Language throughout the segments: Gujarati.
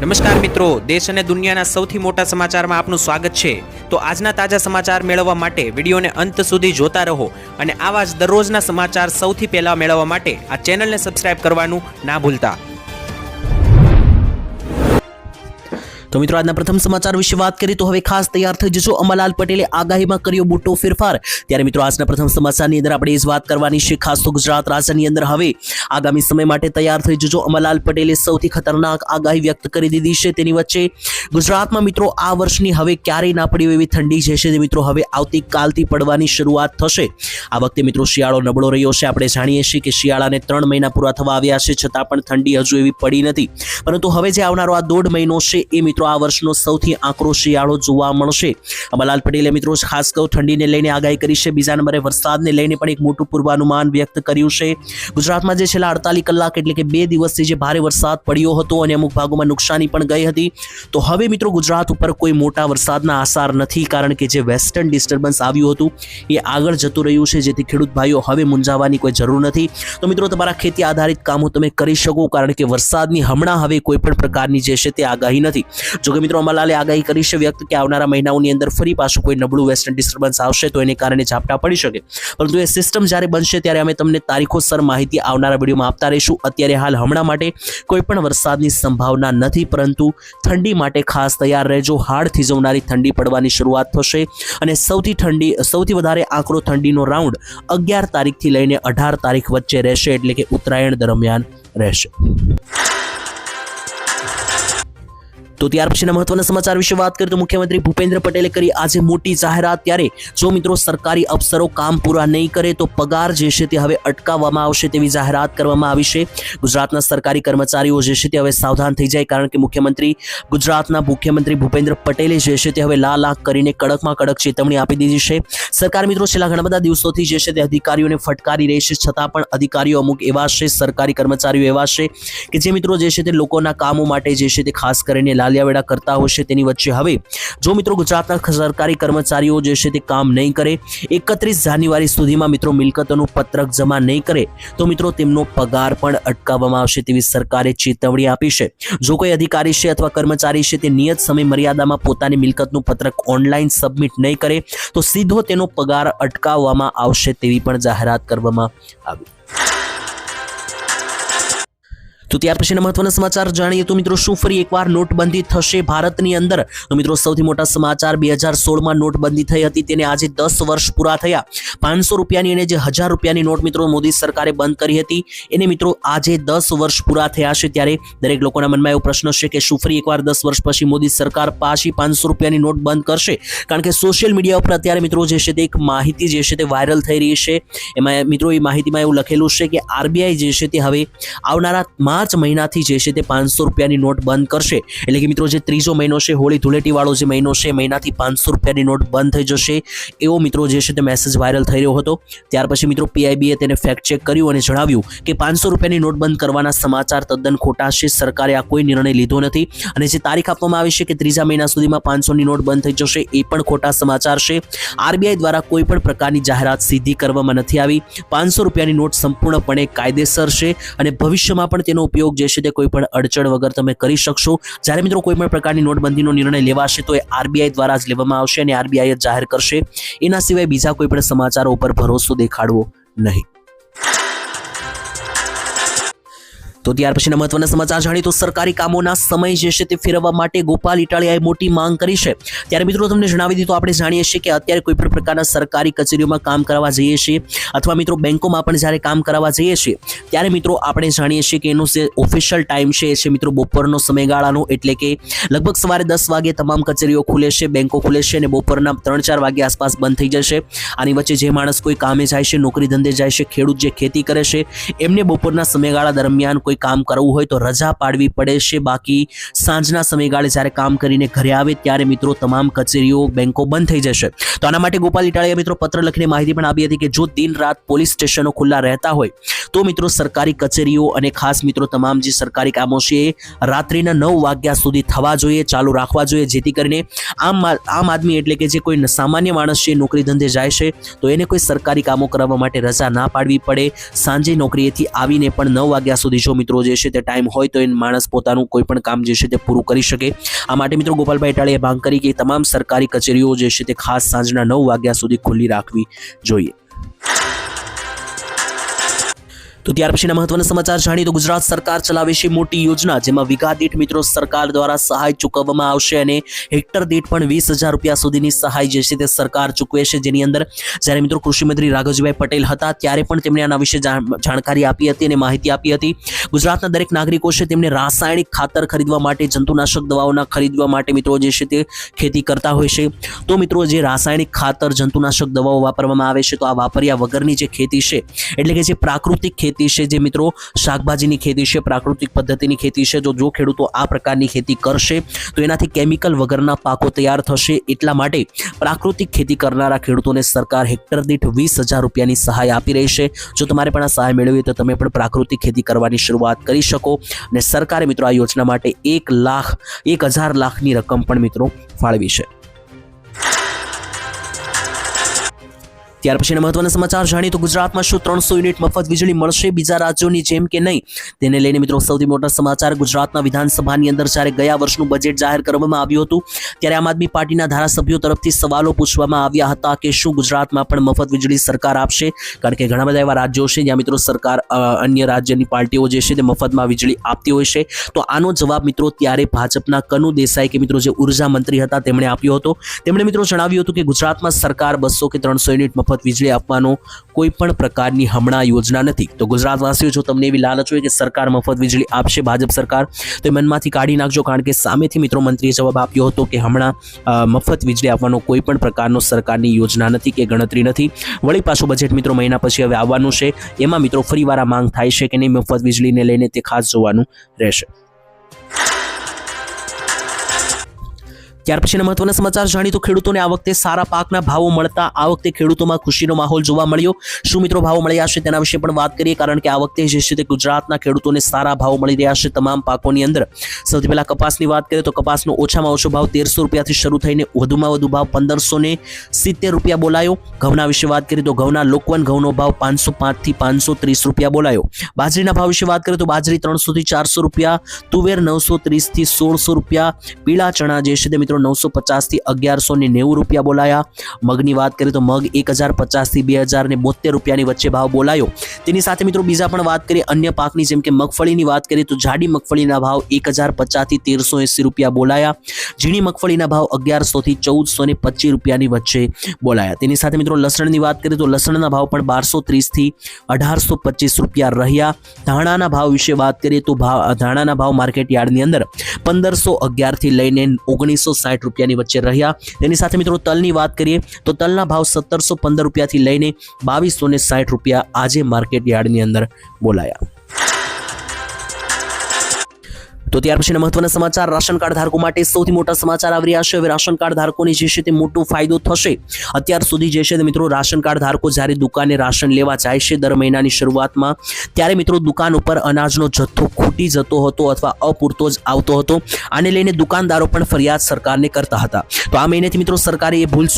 નમસ્કાર મિત્રો, દેશ અને દુનિયાના સૌથી મોટા સમાચારમાં આપનું સ્વાગત છે। તો આજના તાજા સમાચાર મેળવવા માટે વિડીયોને અંત સુધી જોતા રહો અને આવા જ દરરોજના સમાચાર સૌથી પહેલા મેળવવા માટે આ ચેનલને સબસ્ક્રાઇબ કરવાનું ના ભૂલતા। તો મિત્રો આજના પ્રથમ સમાચાર વિશે વાત કરીએ તો હવે ખાસ તૈયાર થઈ જજો। અંબાલાલ પટેલે આગાહીમાં કર્યો મોટો ફેરફાર। ત્યારે મિત્રો આજના પ્રથમ સમાચારની અંદર આપણે એ જ વાત કરવાની છે। ખાસ તો ગુજરાત રાજ્યની અંદર હવે આગામી સમય માટે તૈયાર થઈ જજો। અંબાલાલ પટેલે સૌથી ખતરનાક આગાહી વ્યક્ત કરી દીધી છે। તેની વચ્ચે ગુજરાતમાં મિત્રો આ વર્ષની હવે ક્યારેય ના પડી એવી ઠંડી જે છે મિત્રો હવે આવતીકાલથી પડવાની શરૂઆત થશે। આ વખતે મિત્રો શિયાળો નબળો રહ્યો છે। આપણે જાણીએ છીએ કે શિયાળાને 3 મહિના પૂરા થવા આવ્યા છે, છતાં પણ ઠંડી હજુ એવી પડી નથી। પરંતુ હવે જે આવનારો આ 1.5 મહિનો છે એ મિત્રો આ વર્ષનો સૌથી આકરો શિયાળો જોવા મળશે। અંબાલાલ પટેલે મિત્રો ખાસ કહું ઠંડીને લઈને આગાહી કરી છે। બીજા નંબરે વરસાદને લઈને પણ એક મોટું પૂર્વાનુમાન વ્યક્ત કર્યું છે। ગુજરાતમાં જે છેલ્લા 48 કલાક એટલે કે 2 દિવસથી જે ભારે વરસાદ પડ્યો હતો અને અમુક ભાગોમાં નુકસાની પણ ગઈ હતી, તો હવે મિત્રો ગુજરાત ઉપર કોઈ મોટા વરસાદના આસાર નથી, કારણ કે જે વેસ્ટર્ન ડિસ્ટર્બન્સ આવ્યું હતું એ આગળ જતું રહ્યું છે, જેથી ખેડૂત ભાઈઓ હવે મૂંઝાવાની કોઈ જરૂર નથી। તો મિત્રો તમારા ખેતી આધારિત કામો તમે કરી શકો, કારણ કે વરસાદની હમણાં હવે કોઈ પણ પ્રકારની જે છે તે આગાહી નથી। જો કે મિત્રો અંબાલાલે આગાહી કરી છે વ્યક્ત કે આવનારા મહિનાઓની અંદર ફરી પાછું કોઈ નબળું વેસ્ટર્ન ડિસ્ટર્બન્સ આવશે તો એને કારણે ઝાપટા પડી શકે, પરંતુ એ સિસ્ટમ જ્યારે બનશે ત્યારે અમે તમને તારીખોસર માહિતી આવનારા વિડીયોમાં આપતા રહીશું। અત્યારે હાલ હમણાં માટે કોઈ પણ વરસાદની સંભાવના નથી, પરંતુ ઠંડી માટે ખાસ તૈયાર રહેજો। હાડ થીજવનારી ઠંડી પડવાની શરૂઆત થશે અને સૌથી વધારે આંકડો ઠંડીનો રાઉન્ડ 11 તારીખથી લઈને 18 તારીખ વચ્ચે રહેશે, એટલે કે ઉત્તરાયણ દરમિયાન રહેશે। તો ત્યાર પછીના મહત્વના સમાચાર વિશે વાત કરીએ તો મુખ્યમંત્રી ભૂપેન્દ્ર પટેલે કરી આજે મોટી જાહેરાત। ત્યારે જો મિત્રો સરકારી અફસરો કામ પૂરા નહીં કરે તો પગાર જે છે તે હવે અટકાવવામાં આવશે તેવી જાહેરાત કરવામાં આવી છે। ગુજરાતના સરકારી કર્મચારીઓ જે છે તે હવે સાવધાન થઈ જાય, કારણ કે ગુજરાતના મુખ્યમંત્રી ભૂપેન્દ્ર પટેલે જે છે તે હવે લાલ આંખ કરીને કડકમાં કડક ચેતવણી આપી દીધી છે। સરકાર મિત્રો છેલ્લા ઘણા બધા દિવસોથી જે છે તે અધિકારીઓને ફટકારી રહી છે, છતાં પણ અધિકારીઓ અમુક એવા છે, સરકારી કર્મચારીઓ એવા છે કે જે મિત્રો જે છે તે લોકોના કામો માટે જે છે તે ખાસ કરીને વેડા કરતા હશે। તેની વચ્ચે હવે જો મિત્રો ગુજરાતના સરકારી કર્મચારીઓ જે છે તે કામ નહીં કરે, 31 જાન્યુઆરી સુધીમાં મિત્રો મિલકતોનું પત્રક જમા નહીં કરે તો મિત્રો તેમનો પગાર પણ અટકાવવામાં આવશે તેવી સરકારે ચેતવણી આપી છે। જો કોઈ અધિકારી છે અથવા કર્મચારી છે તે નિયત સમય મર્યાદામાં પોતાની મિલકતનું પત્રક ઓનલાઈન સબમિટ નહીં કરે તો સીધો તેનો પગાર અટકાવવામાં આવશે તેવી પણ જાહેરાત કરવામાં આવી। તો ત્યાર પછીના મહત્વના સમાચાર જાણીએ તો મિત્રો શું ફરી એકવાર નોટબંધી થશે ભારતની અંદર? તો મિત્રો સૌથી મોટા સમાચાર 2016માં નોટબંધી થઈ હતી, તેને આજે 10 વર્ષ પૂરા થયા। 500 રૂપિયાની અને જે 1000 રૂપિયાની નોટ મિત્રો મોદી સરકારે બંધ કરી હતી એને મિત્રો આજે 10 વર્ષ પૂરા થયા છે। ત્યારે દરેક લોકોના મનમાં એવો પ્રશ્ન છે કે શું ફરી એકવાર 10 વર્ષ પછી મોદી સરકાર પાછી 500 રૂપિયાની નોટ બંધ કરશે? કારણ કે સોશિયલ મીડિયા ઉપર અત્યારે મિત્રો જે છે તે એક માહિતી જે છે તે વાયરલ થઈ રહી છે। એમાં મિત્રો એ માહિતીમાં એવું લખેલું છે કે આરબીઆઈ જે છે તે હવે આવનારા માર્ચ મહિનાથી જે છે તે 500 રૂપિયાની નોટ બંધ કરશે, એટલે કે મિત્રો જે ત્રીજો મહિનો છે, હોળી ધૂળેટી વાળો જે મહિનો છે, મહિનાથી 500 રૂપિયાની નોટ બંધ થઈ જશે એવો મિત્રો જે છે તે મેસેજ વાયરલ થઈ રહ્યો હતો। ત્યાર પછી મિત્રો પીઆઈબીએ તેને ફેક્ટ ચેક કર્યું અને જણાવ્યું કે 500 રૂપિયાની નોટ બંધ કરવાના સમાચાર તદ્દન ખોટા છે। સરકારે આ કોઈ નિર્ણય લીધો નથી અને જે તારીખ આપવામાં આવી છે કે ત્રીજા મહિના સુધીમાં 500ની નોટ બંધ થઈ જશે એ પણ ખોટા સમાચાર છે। આરબીઆઈ દ્વારા કોઈ પણ પ્રકારની જાહેરાત સીધી કરવામાં નથી આવી। 500 રૂપિયાની નોટ સંપૂર્ણપણે કાયદેસર છે અને ભવિષ્યમાં પણ તેનો ઉપયોગ જે છે તે કોઈ પણ અડચણ વગર તમે કરી શકશો। જ્યારે મિત્રો કોઈ પણ પ્રકારની નોટબંધીનો નિર્ણય લેવાશે તો એ આરબીઆઈ દ્વારા જ લેવામાં આવશે અને આરબીઆઈ જ જાહેર કરશે, એના સિવાય બીજા કોઈ પણ સમાચારો ઉપર ભરોસો દેખાડવો નહીં। તો ત્યાર પછીના મહત્વના સમાચાર જાણીએ તો સરકારી કામોના સમય જે છે તે ફેરવવા માટે ગોપાલ ઇટાલિયાએ મોટી માંગ કરી છે। ત્યારે મિત્રો તમને જણાવી દીધું, આપણે જાણીએ છીએ કે અત્યારે કોઈ પણ પ્રકારના સરકારી કચેરીઓમાં કામ કરવા જઈએ છીએ અથવા મિત્રો બેંકોમાં પણ જ્યારે કામ કરવા જઈએ છીએ ત્યારે મિત્રો આપણે જાણીએ છીએ કે એનો જે ઓફિશિયલ ટાઈમ છે એ છે મિત્રો બપોરનો સમયગાળાનો, એટલે કે લગભગ સવારે 10 વાગે તમામ કચેરીઓ ખુલે છે, બેંકો ખુલે છે અને બપોરના 3-4 વાગે આસપાસ બંધ થઈ જશે। આની વચ્ચે જે માણસ કોઈ કામે જાય છે, નોકરી ધંધે જાય છે, ખેડૂત જે ખેતી કરે છે, એમને બપોરના સમયગાળા દરમિયાન કોઈ કામ કરવું હોય તો રજા પાડવી પડે છે। બાકી સાંજના સમયગાળે જ્યારે કામ કરીને ઘરે આવે ત્યારે મિત્રો તમામ કચેરીઓ બેંકો બંધ થઈ જશે। તો આના માટે ગોપાલ ઇટાલિયાએ મિત્રો પત્ર લખીને માહિતી પણ આપી હતી કે જો દિન રાત પોલીસ સ્ટેશનો ખુલ્લા રહેતા હોય તો મિત્રો સરકારી કચેરીઓ અને ખાસ મિત્રો તમામ જે સરકારી કામો છે એ રાત્રિના 9 વાગ્યા સુધી થવા જોઈએ, ચાલુ રાખવા જોઈએ, જેથી કરીને આમ આદમી એટલે કે જે કોઈ સામાન્ય માણસ છે નોકરી ધંધે જાય છે તો એને કોઈ સરકારી કામો કરવા માટે રજા ના પાડવી પડે। સાંજે નોકરીએથી આવીને પણ 9 વાગ્યા સુધી જો મિત્રો જે છે તે ટાઈમ હોય તો એ માણસ પોતાનું કોઈ પણ કામ જે છે તે પૂરું કરી શકે। આ માટે મિત્રો ગોપાલભાઈ ઇટાલિયાએ માંગ કરી કે તમામ સરકારી કચેરીઓ જે છે તે ખાસ સાંજના 9 વાગ્યા સુધી ખુલ્લી રાખવી જોઈએ। તો ત્યાર પછીના મહત્વના સમાચાર જાણીએ તો ગુજરાત સરકાર ચલાવે છે મોટી યોજના, જેમાં વીઘા દીઠ મિત્રો સરકાર દ્વારા સહાય ચૂકવવામાં આવશે અને હેક્ટર દીઠ પણ 20,000 રૂપિયા સુધીની સહાય જે છે તે સરકાર ચૂકવે છે। જેની અંદર જ્યારે મિત્રો કૃષિમંત્રી રાઘવજીભાઈ પટેલ હતા ત્યારે પણ તેમણે આના વિશે જાણકારી આપી હતી અને માહિતી આપી હતી। ગુજરાતના દરેક નાગરિકો છે તેમને રાસાયણિક ખાતર ખરીદવા માટે, જંતુનાશક દવાઓના ખરીદવા માટે મિત્રો જે છે તે ખેતી કરતા હોય છે। તો મિત્રો જે રાસાયણિક ખાતર, જંતુનાશક દવાઓ વાપરવામાં આવે છે તો આ વાપર્યા વગરની જે ખેતી છે, એટલે કે જે પ્રાકૃતિક ખેતી છે, જે મિત્રો શાકભાજીની ખેતી છે, પ્રાકૃતિક પદ્ધતિની ખેતી છે, જો ખેડૂતો આ પ્રકારની ખેતી કરશે તો એનાથી કેમિકલ વગરના પાકો તૈયાર થશે। એટલા માટે પ્રાકૃતિક ખેતી કરનારા ખેડૂતોને સરકાર હેક્ટર દીઠ 20,000 રૂપિયાની સહાય આપી રહી છે। જો તમારે પણ આ સહાય મેળવી તો તમે પણ પ્રાકૃતિક ખેતી કરવાની શરૂઆત કરી શકો અને સરકારે મિત્રો આ યોજના માટે 1,00,000 લાખની રકમ પણ મિત્રો ફાળવી છે। ત્યાર પછીના મહત્વના સમાચાર જાણીએ તો ગુજરાતમાં શું 300 યુનિટ મફત વીજળી મળશે બીજા રાજ્યોની જેમ કે નહીં, તેને લઈને મિત્રો સૌથી મોટા સમાચાર। ગુજરાતના વિધાનસભાની અંદર જ્યારે ગયા વર્ષનું બજેટ જાહેર કરવામાં આવ્યું હતું ત્યારે આમ આદમી પાર્ટીના ધારાસભ્યો તરફથી સવાલો પૂછવામાં આવ્યા હતા કે શું ગુજરાતમાં પણ મફત વીજળી સરકાર આપશે, કારણ કે ઘણા બધા એવા રાજ્યો છે જ્યાં મિત્રો સરકાર અન્ય રાજ્યની પાર્ટીઓ જે છે તે મફતમાં વીજળી આપતી હોય છે। તો આનો જવાબ મિત્રો ત્યારે ભાજપના કનુ દેસાઈ કે મિત્રો જે ઉર્જા મંત્રી હતા તેમણે આપ્યો હતો। તેમણે મિત્રો જણાવ્યું હતું કે ગુજરાતમાં સરકાર 200 કે 300 યુનિટ મફત વીજળી આપવાનો કોઈ પણ પ્રકારની હમણાં યોજના નથી। તો ગુજરાતવાસીઓ, જો તમને એવી લાલચ હોય કે સરકાર મફત વીજળી આપશે ભાજપ સરકાર, તો એ મનમાંથી કાઢી નાખજો, કારણ કે સામેથી મિત્રો મંત્રીએ જવાબ આપ્યો હતો કે હમણાં મફત વીજળી આપવાનો કોઈ પણ પ્રકારનો સરકારની યોજના નથી કે ગણતરી નથી। વળી પાછું બજેટ મિત્રો મહિના પછી હવે આવવાનું છે, એમાં મિત્રો ફરીવાર આ માંગ થાય છે કે નહીં મફત વીજળીને લઈને તે ખાસ જોવાનું રહેશે। ત્યાર પછીના મહત્વના સમાચાર જાણીએ તો ખેડૂતોને આ વખતે સારા પાકના ભાવો મળતા આ વખતે ખેડૂતોમાં ખુશીનો માહોલ જોવા મળ્યો। શું મિત્રો ભાવો મળ્યા છે તેના વિશે પણ વાત કરીએ, કારણ કે આ વખતે જે છે તે ગુજરાતના ખેડૂતોને સારા ભાવ મળી રહ્યા છે તમામ પાકોની અંદર। સૌથી પહેલા કપાસની વાત કરીએ તો કપાસનો ઓછામાં ઓછો ભાવ 1,300 રૂપિયાથી શરૂ થઈને વધુમાં વધુ ભાવ 1,570 રૂપિયા બોલાયો। ઘઉંના વિશે વાત કરીએ તો ઘઉંના લોકવન ઘઉંનો ભાવ 505 થી 530 રૂપિયા બોલાયો। બાજરીના ભાવ વિશે વાત કરીએ તો બાજરી 300 થી 400 રૂપિયા, તુવેર 930 થી 1,600 રૂપિયા, પીળા ચણા જે છે તે મિત્રો 950 થી 1,190 રૂપિયા બોલાયા। મગની વાત કરીએ તો મગ 1,050 થી 2,072 રૂપિયાની વચ્ચે ભાવ બોલાયો। તેની સાથે મિત્રો બીજા પણ વાત કરીએ અન્ય પાકની, જેમ કે મગફળીની વાત કરીએ તો જાડી મગફળીના ભાવ 1,050 થી 1,380 રૂપિયા બોલાયા। ઝીણી મગફળીના ભાવ 1,100 થી 1,425 રૂપિયાની વચ્ચે બોલાયા। તેની સાથે મિત્રો લસણની વાત કરીએ તો લસણના ભાવ પણ 1,230 થી 1,825 રૂપિયા રહ્યા। ધાણાના ભાવ વિશે વાત કરીએ તો ધાણાના ભાવ માર્કેટ યાર્ડની અંદર 1,511 થી લઈને 1,960 રૂપિયાની વચ્ચે રહ્યા। તેની સાથે મિત્રો તલની વાત કરીએ તો તલના ભાવ 1,715 રૂપિયાથી લઈને 2,260 રૂપિયા આજે માર્કેટ યાર્ડની અંદર બોલાયા। તો ત્યાર પછીના મહત્વના સમાચાર રાશન કાર્ડ ધારકો માટે સૌથી મોટા સમાચાર આવી રહ્યા છે। હવે રાશન કાર્ડ ધારકોને જે છે તે મોટો ફાયદો થશે। અત્યાર સુધી જે છે તે મિત્રો રાશન કાર્ડ ધારકો જ્યારે દુકાને રાશન લેવા જાય છે દર મહિનાની શરૂઆતમાં, ત્યારે મિત્રો દુકાન ઉપર અનાજનો જથ્થો ખૂટી જતો હતો અથવા અપૂરતો જ આવતો હતો। આને લઈને દુકાનદારો પણ ફરિયાદ સરકારને કરતા હતા। તો આ મહિનેથી મિત્રો સરકારે એ ભૂલ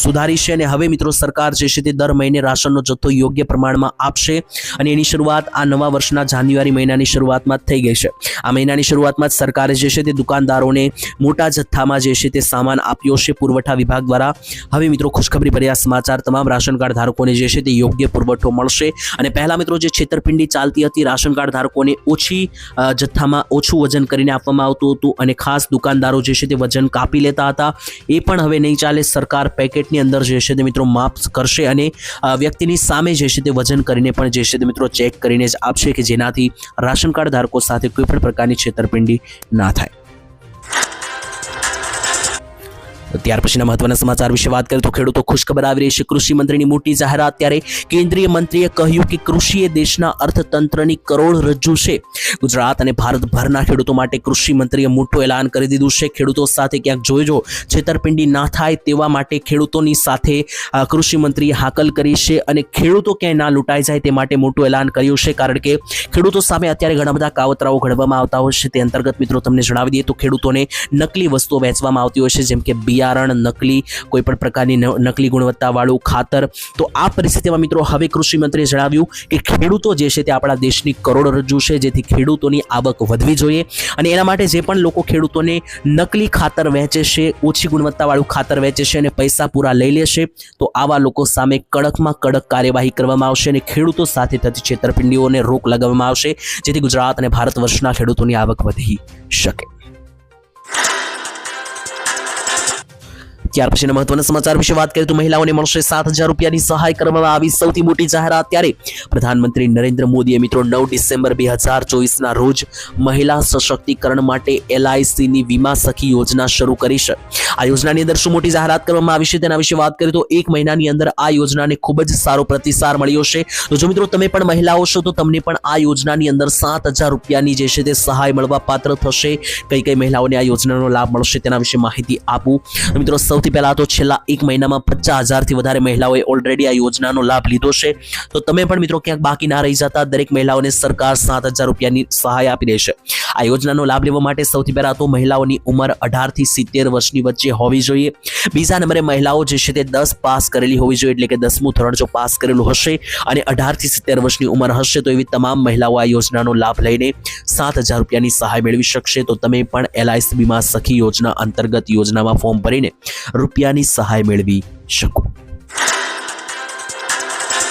સુધારી છે અને હવે મિત્રો સરકાર જે છે તે દર મહિને રાશનનો જથ્થો યોગ્ય પ્રમાણમાં આપશે અને એની શરૂઆત આ નવા વર્ષના જાન્યુઆરી મહિનાની શરૂઆતમાં થઈ ગઈ છે। આ મહિનાની શરૂઆતમાં જ સરકારે જે છે તે દુકાનદારોને મોટા જથ્થામાં જે છે તે સામાન આપ્યો છે પુરવઠા વિભાગ દ્વારા। હવે મિત્રો ખુશખબરી ભર્યા સમાચાર, તમામ રાશન કાર્ડ ધારકોને જે છે તે યોગ્ય પુરવઠો મળશે। અને પહેલા મિત્રો જે છેતરપિંડી ચાલતી હતી, રાશન કાર્ડ ધારકોને ઓછી જથ્થામાં ઓછું વજન કરીને આપવામાં આવતું હતું અને ખાસ દુકાનદારો જે છે તે વજન કાપી લેતા હતા, એ પણ હવે નહીં ચાલે। સરકાર પેકેટની અંદર જે છે તે મિત્રો માપ કરશે અને વ્યક્તિની સામે જે છે તે વજન કરીને પણ જે છે તે મિત્રો ચેક કરીને જ આપશે કે જેનાથી રાશન કાર્ડ ધારકો સાથે કોઈ પણ પ્રકારની છેતરપિંડી ના થાય। ત્યાર પછીના મહત્વના સમાચાર વિશે વાત કરીએ તો ખેડૂતો ખુશખબર આવી રહી છે। કૃષિ મંત્રીની મોટી જાહેરાત। ત્યારે કેન્દ્રીય મંત્રીએ કહ્યું કે કૃષિ એ દેશના અર્થતંત્રની કરોડરજ્જુ છે। ગુજરાત અને ભારતભરના ખેડૂતો માટે કૃષિ મંત્રીએ મોટું એલાન કરી દીધું છે। ખેડૂતો સાથે ક્યાંક જોઈજો છેતરપિંડી ના થાય તેવા માટે ખેડૂતોની સાથે કૃષિ મંત્રીએ હાકલ કરી છે અને ખેડૂતો ક્યાંય ના લૂંટાઈ જાય તે માટે મોટું એલાન કર્યું છે, કારણ કે ખેડૂતો સામે અત્યારે ઘણા બધા કાવતરાઓ ઘડવામાં આવતા હોય છે। તે અંતર્ગત મિત્રો તમને જણાવી દઈએ તો ખેડૂતોને નકલી વસ્તુઓ વેચવામાં આવતી હોય છે, જેમ કે બિયારણ બિયારણ, નકલી કોઈ પણ પ્રકારની નકલી ગુણવત્તાવાળું ખાતર. તો આ પરિસ્થિતિમાં મિત્રો હવે કૃષિ મંત્રીએ જણાવ્યું કે ખેડૂતો જે છે તે આપણા દેશની કરોડરજ્જુ છે, જેથી ખેડૂતોની આવક વધવી જોઈએ અને એના માટે જે પણ લોકો ખેડૂતોને નકલી ખાતર વહેંચે છે, ઓછી ગુણવત્તાવાળું ખાતર વહેંચે છે અને પૈસા પૂરા લઈ લેશે, તો આવા લોકો સામે કડકમાં કડક કાર્યવાહી કરવામાં આવશે અને ખેડૂતો સાથે થતી છેતરપિંડીઓને રોક લગાવવામાં આવશે, જેથી ગુજરાત અને ભારત વર્ષના ખેડૂતોની આવક વધી શકે. ત્યાર પછીના મહત્વના સમાચાર વિશે વાત કરીએ તો મહિલાઓને મળશે 7,000 રૂપિયાની સહાય કરવામાં આવી. સૌથી મોટી જાહેરાત ત્યારે પ્રધાનમંત્રી નરેન્દ્ર મોદીએ મિત્રો 9 ડિસેમ્બર 2024ના રોજ મહિલા સશક્તિકરણ માટે LICની વીમા સખી યોજના શરૂ કરી છે. આ યોજનાની અંદર શું મોટી જાહેરાત કરવામાં આવી છે તેના વિશે વાત કરીએ તો એક મહિનાની અંદર આ યોજનાને ખૂબ જ સારો પ્રતિસાદ મળ્યો છે. તો જો મિત્રો તમે પણ મહિલાઓ છો તો તમને પણ આ યોજનાની અંદર 7,000 રૂપિયાની જે છે તે સહાય મળવા પાત્ર થશે. કઈ કઈ મહિલાઓને આ યોજનાનો લાભ મળશે તેના વિશે માહિતી આપું. મિત્રો સૌથી પહેલા તો છેલ્લા એક મહિનામાં 50,000થી વધારે મહિલાઓએ ઓલરેડી આ યોજનાનો લાભ લીધો છે. તો તમે પણ મિત્રો ક્યાંક બાકી ના રહી જતા. દરેક મહિલાઓને સરકાર 7,000 રૂપિયાની સહાય આપી દેશે. આ યોજનાનો લાભ લેવા માટે સૌથી પહેલા તો મહિલાઓની ઉંમર 18થી 70 વર્ષની વચ્ચે હોવી જોઈએ. બીજા નંબરે મહિલાઓ જે છે તે 10 પાસ કરેલી હોવી જોઈએ, એટલે કે 10મું ધોરણ જો પાસ કરેલું હશે અને 18થી 70 વર્ષની ઉંમર હશે તો એવી તમામ મહિલાઓ આ યોજનાનો લાભ લઈને 7,000 રૂપિયાની સહાય મેળવી શકશે. તો તમે પણ LIC વીમા સખી યોજના અંતર્ગત યોજનામાં ફોર્મ ભરીને રૂપિયાની સહાય મેળવી શકો.